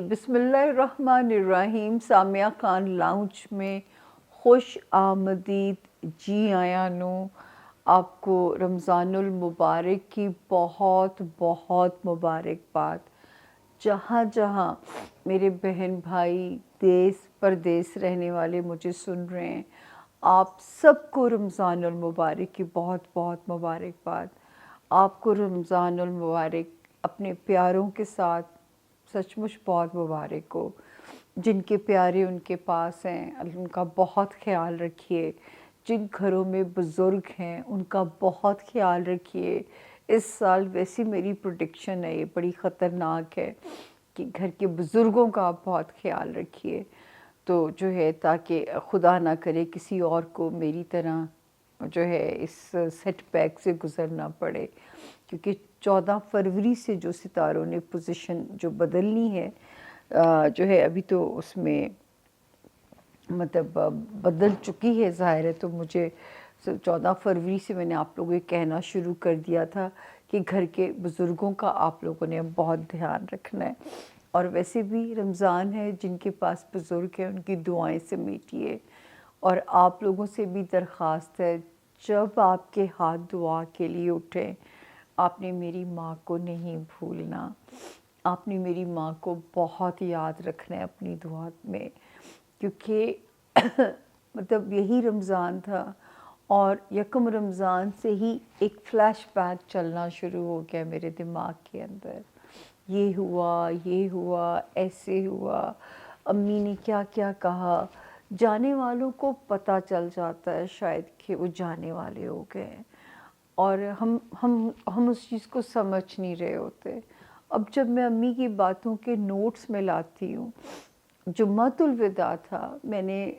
بسم اللہ الرحمن الرحیم. سامیہ خان لاؤنج میں خوش آمدید. جی آیا نو آپ کو رمضان المبارک کی بہت بہت مبارکباد. جہاں جہاں میرے بہن بھائی دیس پردیس رہنے والے مجھے سن رہے ہیں، آپ سب کو رمضان المبارک کی بہت بہت مبارکباد. آپ کو رمضان المبارک اپنے پیاروں کے ساتھ سچ مچ بہت مبارک ہو. جن کے پیارے ان کے پاس ہیں ان کا بہت خیال رکھیے. جن گھروں میں بزرگ ہیں ان کا بہت خیال رکھیے. اس سال ویسی میری پریڈکشن ہے، یہ بڑی خطرناک ہے کہ گھر کے بزرگوں کا آپ بہت خیال رکھیے. تو جو ہے تاکہ خدا نہ کرے کسی اور کو میری طرح جو ہے اس سیٹ بیک سے گزرنا پڑے، کیونکہ 14 فروری سے جو ستاروں نے پوزیشن جو بدلنی ہے جو ہے ابھی تو اس میں مطلب بدل چکی ہے ظاہر ہے. تو مجھے 14 فروری سے میں نے آپ لوگوں کو کہنا شروع کر دیا تھا کہ گھر کے بزرگوں کا آپ لوگوں نے بہت دھیان رکھنا ہے. اور ویسے بھی رمضان ہے، جن کے پاس بزرگ ہیں ان کی دعائیں سمیٹیے. اور آپ لوگوں سے بھی درخواست ہے، جب آپ کے ہاتھ دعا کے لیے اٹھیں، آپ نے میری ماں کو نہیں بھولنا. آپ نے میری ماں کو بہت یاد رکھنا ہے اپنی دعا میں، کیونکہ مطلب یہی رمضان تھا اور یکم رمضان سے ہی ایک فلیش بیک چلنا شروع ہو گیا میرے دماغ کے اندر. یہ ہوا ایسے ہوا، امی نے کیا کیا کہا. جانے والوں کو پتہ چل جاتا ہے شاید کہ وہ جانے والے ہو گئے ہیں، اور ہم اس چیز کو سمجھ نہیں رہے ہوتے. اب جب میں امی کی باتوں کے نوٹس میں لاتی ہوں، جمعۃ الوداع تھا، میں نے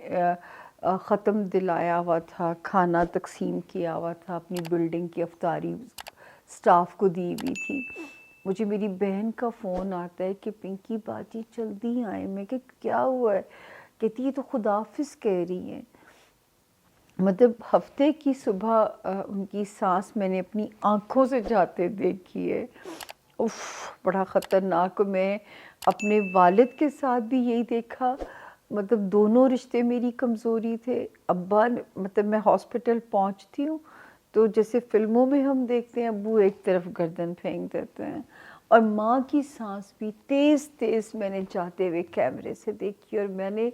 ختم دلایا ہوا تھا، کھانا تقسیم کیا ہوا تھا، اپنی بلڈنگ کی افطاری سٹاف کو دی ہوئی تھی. مجھے میری بہن کا فون آتا ہے کہ پنکی باجی جلدی آئیں. میں کہ کیا ہوا ہے؟ کہتی یہ تو خدا حافظ کہہ رہی ہیں. مطلب ہفتے کی صبح ان کی سانس میں نے اپنی آنکھوں سے جاتے دیکھی ہے. اف، بڑا خطرناک. میں اپنے والد کے ساتھ بھی یہی دیکھا. مطلب دونوں رشتے میری کمزوری تھے. ابا مطلب میں ہاسپٹل پہنچتی ہوں تو جیسے فلموں میں ہم دیکھتے ہیں ابو ایک طرف گردن پھینک دیتے ہیں، اور ماں کی سانس بھی تیز تیز میں نے جاتے ہوئے کیمرے سے دیکھی. اور میں نے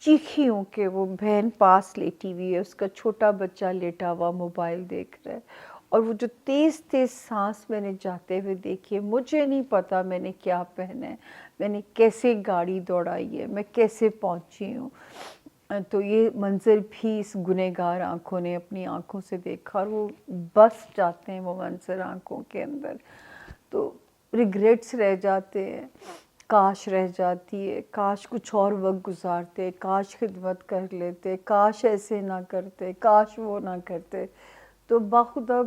چیخی ہوں کہ وہ بہن پاس لیٹی ہوئی ہے، اس کا چھوٹا بچہ لیٹا ہوا موبائل دیکھ رہا ہے، اور وہ جو تیز تیز سانس میں نے جاتے ہوئے دیکھی ہے. مجھے نہیں پتا میں نے کیا پہنا ہے، میں نے کیسے گاڑی دوڑائی ہے، میں کیسے پہنچی ہوں. تو یہ منظر بھی اس گنہگار آنکھوں نے اپنی آنکھوں سے دیکھا، اور وہ بس جاتے ہیں وہ منظر آنکھوں کے اندر. تو ریگریٹس رہ جاتے ہیں، کاش رہ جاتی ہے، کاش کچھ اور وقت گزارتے، کاش خدمت کر لیتے، کاش ایسے نہ کرتے، کاش وہ نہ کرتے. تو باخدا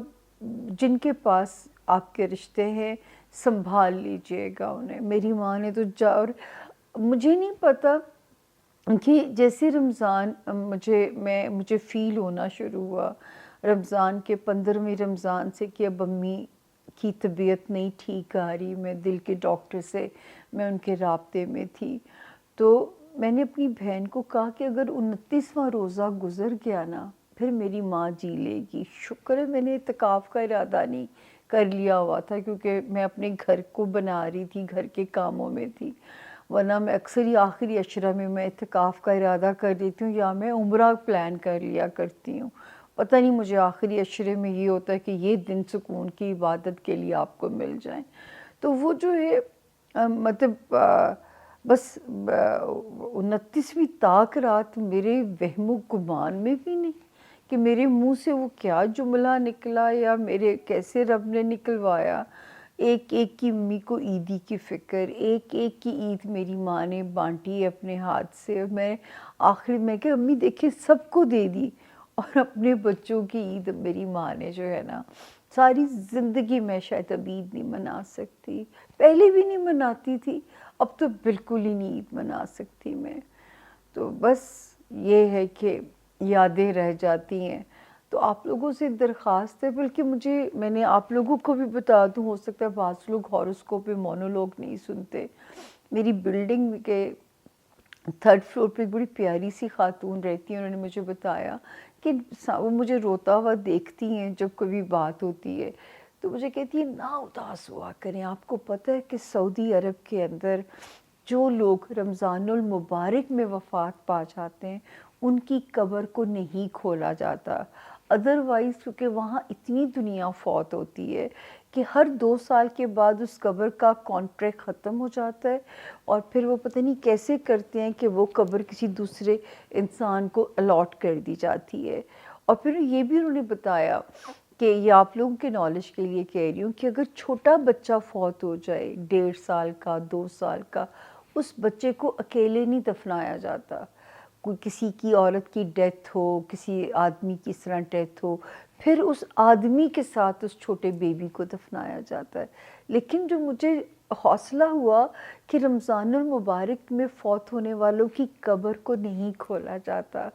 جن کے پاس آپ کے رشتے ہیں سنبھال لیجئے گا انہیں. میری ماں نے تو اور مجھے نہیں پتا کہ جیسے رمضان مجھے فیل ہونا شروع ہوا رمضان کے 15ویں رمضان سے کہ اب امی کی طبیعت نہیں ٹھیک آ رہی. میں دل کے ڈاکٹر سے میں ان کے رابطے میں تھی. تو میں نے اپنی بہن کو کہا کہ اگر 29واں روزہ گزر گیا نا پھر میری ماں جی لے گی. شکر ہے میں نے اعتکاف کا ارادہ نہیں کر لیا ہوا تھا، کیونکہ میں اپنے گھر کو بنا رہی تھی، گھر کے کاموں میں تھی. ورنہ میں اکثر ہی آخری عشرہ میں اعتکاف کا ارادہ کر لیتی ہوں، یا میں عمرہ پلان کر لیا کرتی ہوں. پتہ نہیں مجھے آخری عشرے میں یہ ہوتا ہے کہ یہ دن سکون کی عبادت کے لیے آپ کو مل جائیں. تو وہ جو ہے مطلب بس 29ویں طاق رات میرے وہم و گمان میں بھی نہیں کہ میرے منہ سے وہ کیا جملہ نکلا یا میرے کیسے رب نے نکلوایا. ایک ایک کی امی کو عیدی کی فکر، ایک ایک کی عید میری ماں نے بانٹی اپنے ہاتھ سے. میں آخر میں کہ امی دیکھیں سب کو دے دی، اور اپنے بچوں کی عید میری ماں نے جو ہے نا ساری زندگی میں شاید اب عید نہیں منا سکتی. پہلے بھی نہیں مناتی تھی، اب تو بالکل ہی نہیں عید منا سکتی میں. تو بس یہ ہے کہ یادیں رہ جاتی ہیں. تو آپ لوگوں سے درخواست ہے، بلکہ میں نے آپ لوگوں کو بھی بتا دوں، ہو سکتا ہے بعض لوگ ہاروسکوپ پہ مونولوگ نہیں سنتے. میری بلڈنگ کے 3rd فلور پہ ایک بڑی پیاری سی خاتون رہتی ہیں. انہوں نے مجھے بتایا کہ وہ مجھے روتا ہوا دیکھتی ہیں جب کبھی بات ہوتی ہے، تو مجھے کہتی ہے نہ اداس ہوا کریں. آپ کو پتہ ہے کہ سعودی عرب کے اندر جو لوگ رمضان المبارک میں وفات پا جاتے ہیں ان کی قبر کو نہیں کھولا جاتا. ادروائز کیونکہ وہاں اتنی دنیا فوت ہوتی ہے کہ ہر 2 سال کے بعد اس قبر کا کانٹریکٹ ختم ہو جاتا ہے، اور پھر وہ پتہ نہیں کیسے کرتے ہیں کہ وہ قبر کسی دوسرے انسان کو الاٹ کر دی جاتی ہے. اور پھر یہ بھی انہوں نے بتایا کہ یہ آپ لوگوں کے نالج کے لیے کہہ رہی ہوں کہ اگر چھوٹا بچہ فوت ہو جائے 1.5 سال کا 2 سال کا، اس بچے کو اکیلے نہیں دفنایا جاتا. کوئی کسی کی عورت کی ڈیتھ ہو، کسی آدمی کی اس طرح ڈیتھ ہو، پھر اس آدمی کے ساتھ اس چھوٹے بیبی کو دفنایا جاتا ہے. لیکن جو مجھے حوصلہ ہوا کہ رمضان المبارک میں فوت ہونے والوں کی قبر کو نہیں کھولا جاتا،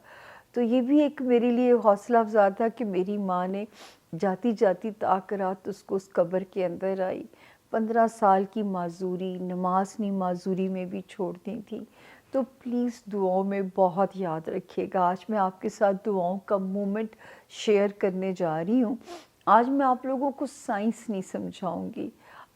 تو یہ بھی ایک میرے لیے حوصلہ افزا تھا کہ میری ماں نے جاتی جاتی تاکرات اس کو اس قبر کے اندر آئی. 15 سال کی معذوری، نماز نہیں معذوری میں بھی چھوڑ دی تھی. تو پلیز دعاؤں میں بہت یاد رکھیے گا. آج میں آپ کے ساتھ دعاؤں کا مومنٹ شیئر کرنے جا رہی ہوں. آج میں آپ لوگوں کو سائنس نہیں سمجھاؤں گی،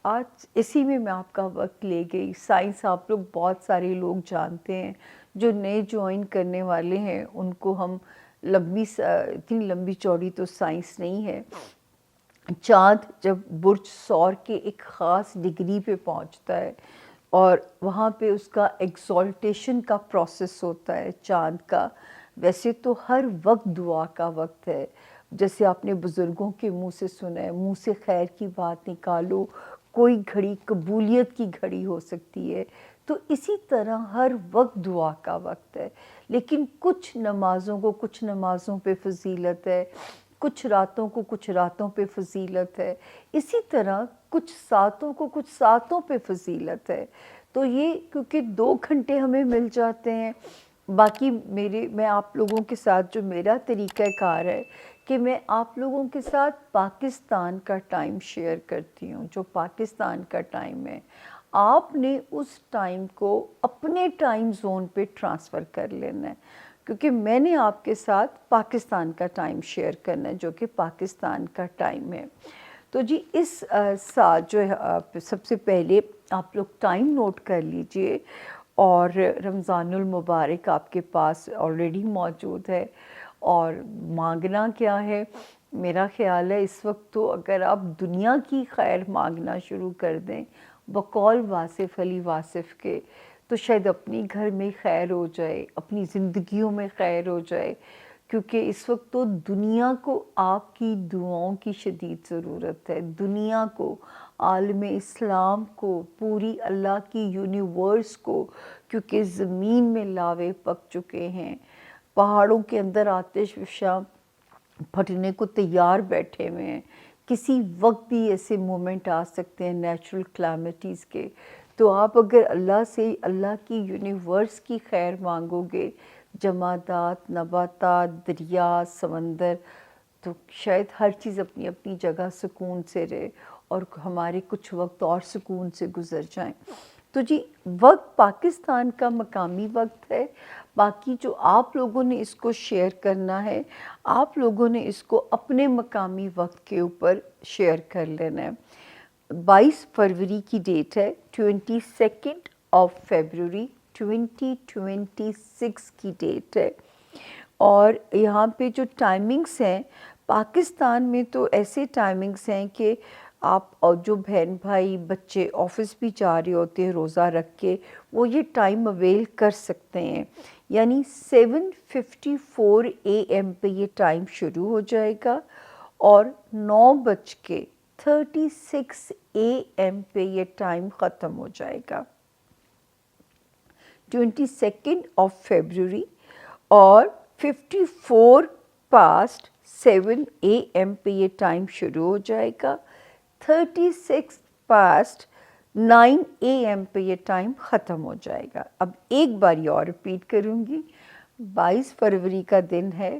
آج اسی میں آپ کا وقت لے گئی. سائنس آپ لوگ بہت سارے لوگ جانتے ہیں، جو نئے جوائن کرنے والے ہیں ان کو ہم اتنی لمبی چوڑی تو سائنس نہیں ہے. چاند جب برج سور کے ایک خاص ڈگری پہ پہنچتا ہے اور وہاں پہ اس کا ایکزالٹیشن کا پروسیس ہوتا ہے چاند کا، ویسے تو ہر وقت دعا کا وقت ہے. جیسے آپ نے بزرگوں کے منہ سے سنا ہے، منہ سے خیر کی بات نکالو، کوئی گھڑی قبولیت کی گھڑی ہو سکتی ہے. تو اسی طرح ہر وقت دعا کا وقت ہے. لیکن کچھ نمازوں پہ فضیلت ہے، کچھ راتوں پہ فضیلت ہے. اسی طرح کچھ ساتوں پہ فضیلت ہے. تو یہ کیونکہ 2 گھنٹے ہمیں مل جاتے ہیں، باقی میں آپ لوگوں کے ساتھ جو میرا طریقہ کار ہے کہ میں آپ لوگوں کے ساتھ پاکستان کا ٹائم شیئر کرتی ہوں. جو پاکستان کا ٹائم ہے، آپ نے اس ٹائم کو اپنے ٹائم زون پہ ٹرانسفر کر لینا ہے، کیونکہ میں نے آپ کے ساتھ پاکستان کا ٹائم شیئر کرنا ہے جو کہ پاکستان کا ٹائم ہے. تو جی اس ساتھ جو ہے سب سے پہلے آپ لوگ ٹائم نوٹ کر لیجئے، اور رمضان المبارک آپ کے پاس آلریڈی موجود ہے. اور مانگنا کیا ہے؟ میرا خیال ہے اس وقت تو اگر آپ دنیا کی خیر مانگنا شروع کر دیں بقول واصف علی واصف کے، تو شاید اپنی گھر میں خیر ہو جائے، اپنی زندگیوں میں خیر ہو جائے. کیونکہ اس وقت تو دنیا کو آپ کی دعاؤں کی شدید ضرورت ہے. دنیا کو، عالم اسلام کو، پوری اللہ کی یونیورس کو، کیونکہ زمین میں لاوے پک چکے ہیں، پہاڑوں کے اندر آتش فشاں پھٹنے کو تیار بیٹھے ہوئے ہیں. کسی وقت بھی ایسے مومنٹ آ سکتے ہیں نیچرل کلیمٹیز کے. تو آپ اگر اللہ سے، اللہ کی یونیورس کی خیر مانگو گے، جمادات، نباتات، دریا، سمندر، تو شاید ہر چیز اپنی اپنی جگہ سکون سے رہے اور ہمارے کچھ وقت اور سکون سے گزر جائیں. تو جی وقت پاکستان کا مقامی وقت ہے. باقی جو آپ لوگوں نے اس کو شیئر کرنا ہے، آپ لوگوں نے اس کو اپنے مقامی وقت کے اوپر شیئر کر لینا ہے. 22 فروری کی ڈیٹ ہے، 22 فیبروری 2026 کی ڈیٹ ہے. اور یہاں پہ جو ٹائمنگز ہیں پاکستان میں، تو ایسے ٹائمنگز ہیں کہ آپ اور جو بہن بھائی بچے آفس بھی جا رہے ہوتے ہیں روزہ رکھ کے، وہ یہ ٹائم اویل کر سکتے ہیں. یعنی 7:54 AM پہ یہ ٹائم شروع ہو جائے گا اور 9:36 AM پہ یہ ٹائم ختم ہو جائے گا. 22 فیبروری اور 7:54 AM پہ یہ ٹائم شروع ہو جائے گا. 9 AM پہ یہ ٹائم ختم ہو جائے گا. اب ایک باری اور ریپیٹ کروں گی. 22 فروری کا دن ہے،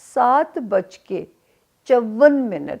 7:54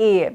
AM।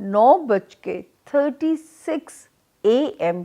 9:36 AM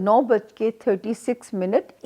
9:36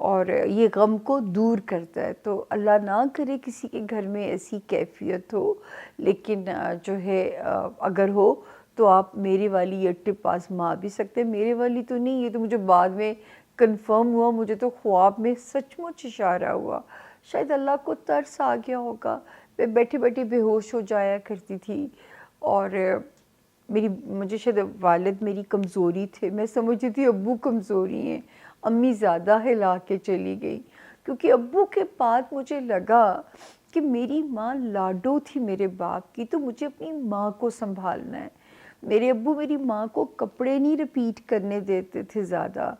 اور یہ غم کو دور کرتا ہے. تو اللہ نہ کرے کسی کے گھر میں ایسی کیفیت ہو، لیکن جو ہے اگر ہو تو آپ میرے والی یہ ٹپ آزما بھی سکتے ہیں. میرے والی تو نہیں، یہ تو مجھے بعد میں کنفرم ہوا، مجھے تو خواب میں سچ مچ اشارہ ہوا. شاید اللہ کو ترس آ گیا ہوگا. میں بیٹھے بیٹھے بے ہوش ہو جایا کرتی تھی، اور مجھے شاید والد میری کمزوری تھے. میں سمجھتی تھی ابو کمزوری ہیں. امی زیادہ ہلا کے چلی گئی، کیونکہ ابو کے بعد مجھے لگا کہ میری ماں لاڈو تھی میرے باپ کی، تو مجھے اپنی ماں کو سنبھالنا ہے. میرے ابو میری ماں کو کپڑے نہیں رپیٹ کرنے دیتے تھے زیادہ.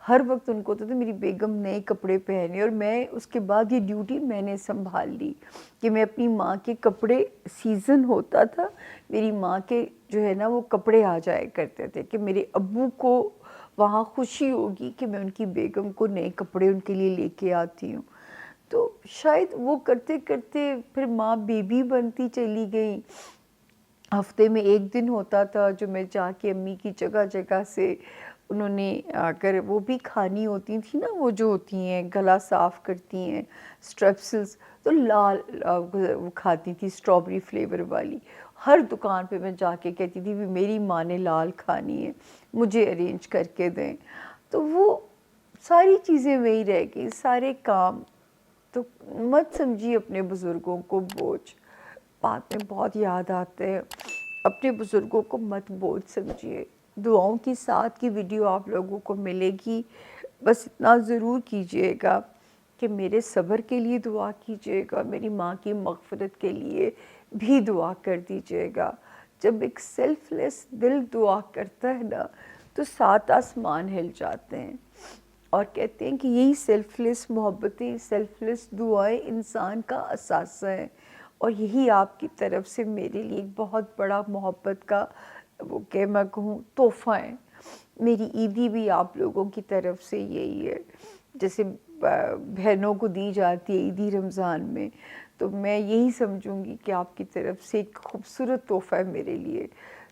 ہر وقت ان کو ہوتا تھا میری بیگم نئے کپڑے پہنے، اور میں اس کے بعد یہ ڈیوٹی میں نے سنبھال لی کہ میں اپنی ماں کے کپڑے، سیزن ہوتا تھا میری ماں کے جو ہے نا وہ کپڑے آ جائے کرتے تھے کہ میرے ابو کو وہاں خوشی ہوگی کہ میں ان کی بیگم کو نئے کپڑے ان کے لیے لے کے آتی ہوں. تو شاید وہ کرتے کرتے پھر ماں بیبی بنتی چلی گئی. ہفتے میں ایک دن ہوتا تھا جو میں جا کے امی کی جگہ جگہ سے انہوں نے اگر وہ بھی کھانی ہوتی تھیں نا، وہ جو ہوتی ہیں گلا صاف کرتی ہیں اسٹریپسلز، تو لال وہ کھاتی تھی اسٹرابری فلیور والی. ہر دکان پہ میں جا کے کہتی تھی بھی میری ماں نے لال کھانی ہے، مجھے ارینج کر کے دیں. تو وہ ساری چیزیں وہی رہ گئی، سارے کام. تو مت سمجھیے اپنے بزرگوں کو بوجھ. بعد میں بہت یاد آتے ہیں. اپنے بزرگوں کو مت بوجھ سمجھیے. دعاؤں کی ساتھ کی ویڈیو آپ لوگوں کو ملے گی. بس اتنا ضرور کیجئے گا کہ میرے صبر کے لیے دعا کیجئے گا، میری ماں کی مغفرت کے لیے بھی دعا کر دیجئے گا. جب ایک سیلف لیس دل دعا کرتا ہے نا تو 7 آسمان ہل جاتے ہیں. اور کہتے ہیں کہ یہی سیلف لیس محبتیں، سیلف لیس دعائیں انسان کا اثاثہ ہیں. اور یہی آپ کی طرف سے میرے لیے ایک بہت بڑا محبت کا وہ کہ میں کہوں تحفہ ہے. میری عیدی بھی آپ لوگوں کی طرف سے یہی ہے، جیسے بہنوں کو دی جاتی ہے عیدی رمضان میں، تو میں یہی سمجھوں گی کہ آپ کی طرف سے ایک خوبصورت تحفہ ہے میرے لیے.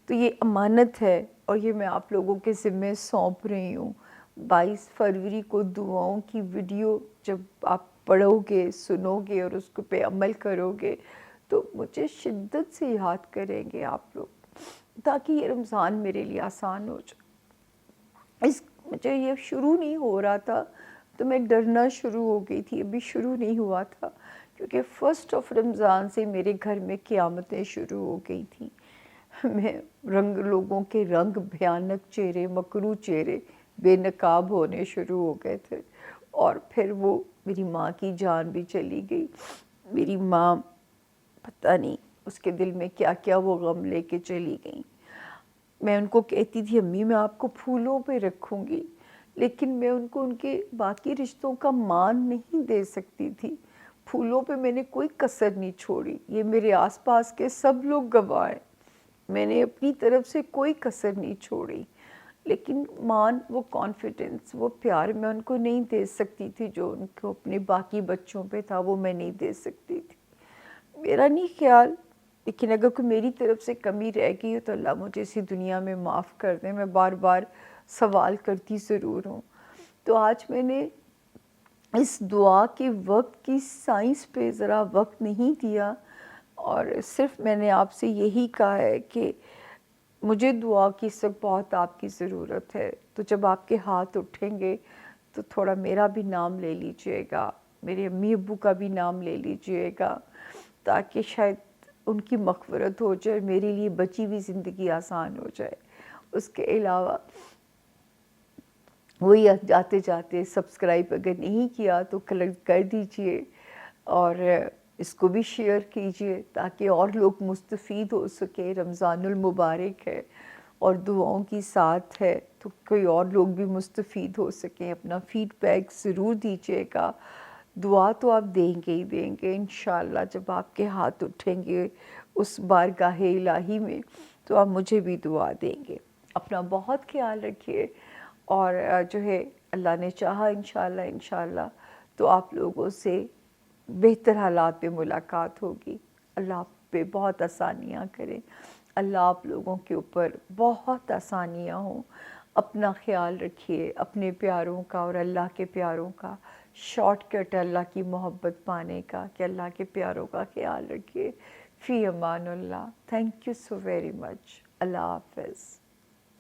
تو یہ امانت ہے، اور یہ میں آپ لوگوں کے ذمے سونپ رہی ہوں. 22 فروری کو دعاؤں کی ویڈیو جب آپ پڑھو گے، سنو گے اور اس پہ عمل کرو گے تو مجھے شدت سے یاد کریں گے آپ لوگ، تاکہ یہ رمضان میرے لیے آسان ہو جائے. مجھے یہ شروع نہیں ہو رہا تھا تو میں ڈرنا شروع ہو گئی تھی. ابھی شروع نہیں ہوا تھا، کیونکہ 1 رمضان سے میرے گھر میں قیامتیں شروع ہو گئی تھیں. میں لوگوں کے رنگ بھیانک چہرے، مکروہ چہرے بے نقاب ہونے شروع ہو گئے تھے. اور پھر وہ میری ماں کی جان بھی چلی گئی. میری ماں پتہ نہیں اس کے دل میں کیا کیا وہ غم لے کے چلی گئیں. میں ان کو کہتی تھی امی میں آپ کو پھولوں پہ رکھوں گی، لیکن میں ان کو ان کے باقی رشتوں کا مان نہیں دے سکتی تھی. پھولوں پہ میں نے کوئی کسر نہیں چھوڑی. یہ میرے آس پاس کے سب لوگ گواہ ہیں، میں نے اپنی طرف سے کوئی کسر نہیں چھوڑی. لیکن مان، وہ کانفیڈنس، وہ پیار میں ان کو نہیں دے سکتی تھی جو ان کو اپنے باقی بچوں پہ تھا، وہ میں نہیں دے سکتی تھی. میرا نہیں خیال، لیکن اگر کوئی میری طرف سے کمی رہ گئی ہو تو اللہ مجھے اسی دنیا میں معاف کر دیں. میں بار بار سوال کرتی ضرور ہوں. تو آج میں نے اس دعا کے وقت کی سائنس پہ ذرا وقت نہیں دیا، اور صرف میں نے آپ سے یہی کہا ہے کہ مجھے دعا کی اس وقت بہت آپ کی ضرورت ہے. تو جب آپ کے ہاتھ اٹھیں گے تو تھوڑا میرا بھی نام لے لیجئے گا، میرے امی ابو کا بھی نام لے لیجئے گا، تاکہ شاید ان کی مغفرت ہو جائے، میرے لیے بچی ہوئی زندگی آسان ہو جائے. اس کے علاوہ وہی جاتے جاتے سبسکرائب اگر نہیں کیا تو کر دیجئے، اور اس کو بھی شیئر کیجئے تاکہ اور لوگ مستفید ہو سکے. رمضان المبارک ہے اور دعاؤں کی ساتھ ہے، تو کوئی اور لوگ بھی مستفید ہو سکیں. اپنا فیڈ بیک ضرور دیجئے گا. دعا تو آپ دیں گے ہی دیں گے انشاءاللہ. جب آپ کے ہاتھ اٹھیں گے اس بارگاہ الہی میں تو آپ مجھے بھی دعا دیں گے. اپنا بہت خیال رکھیے، اور جو ہے اللہ نے چاہا انشاءاللہ تو آپ لوگوں سے بہتر حالات میں ملاقات ہوگی. اللہ آپ پہ بہت آسانیاں کرے، اللہ آپ لوگوں کے اوپر بہت آسانیاں ہوں. اپنا خیال رکھیے، اپنے پیاروں کا اور اللہ کے پیاروں کا. شارٹ کٹ ہے اللہ کی محبت پانے کا کہ اللہ کے پیاروں کا خیال رکھیے. فی امان اللہ. Thank you so very much. اللہ حافظ.